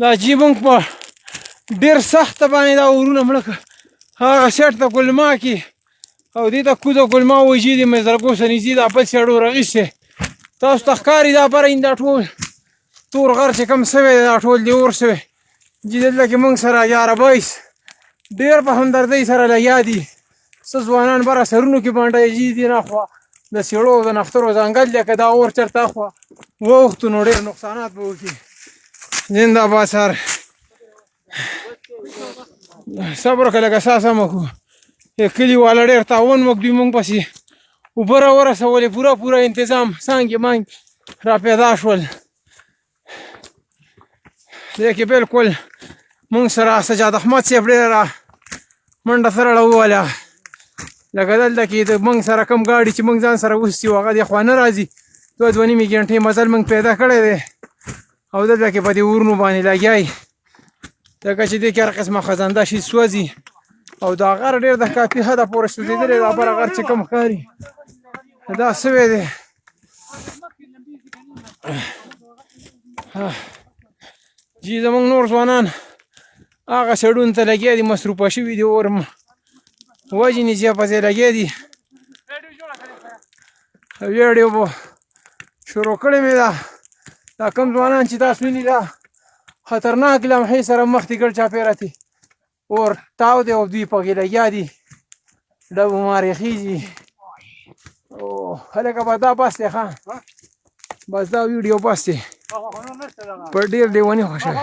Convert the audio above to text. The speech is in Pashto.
دا جي مونږ په ډېر سخته باندې دا ورونه مړه کړه هغه سیټ ته کلما کې او دې ته کوزه کلما وژي دي مزرګو سره نږدې دا بل سیټ ورغیستی تاسو ته ښکاري دا برین دا ټول تور غر چې کوم سوی دی دا ټول دې اور سوی جي دلته کې مونږ سره یاره بایس ډېر په همدردۍ سره لګیا دي څه ځوانان بره سرونو کې بانډه جي دي نه خوا د سیړو د نفترو ځنګل دی که دا اور چېرته اخوا واوښتو نو ډېر نقصانات به وکړي زنده باد سر صبر وکړه لږه ساه سمه کړو کلي والا ډېر تاوان وکړي مونږ پسې اوبه راورسولې پوره انتظام څانګې مانګې را پیدا شول دې کې بلکل مونږ سره سجاد احمد صاحب ډېره منډه سره راووله لکه دلته کې د مونږ سره کوم ګاډي چې مونږ ځان سره وستي وو هغه دې خوا نه راځي 2 نیمې ګنټې مزل مونږ پیدا کړی دی او دلته کې په دې ورونو باندې لګیا یي ځکه چې دې کې هر قسمه خزنده شي سوځي او دا غر ډېر د کافي حده پورې سوځېدلی دا بله غر چې کوم ښکاري دا سوی دی جي زمونږ نور ځوانان هغه سړونو ته لګیا دي مصروفه شوي دي اور وژنې چې پسې لګیا دي ویډیو به شروع کړې مې ده دا کوم ځوانان چې تاسو ویني دا خطرناک لمحې سره مخ دي ګډ چاپېره دي اور تاو دی او دوی پکې لګیا دي ډبو مارې خیږي او هلکه بس دا بس دی ښه بس دا ویډیو بس دی په ډېر لیوني خوښوي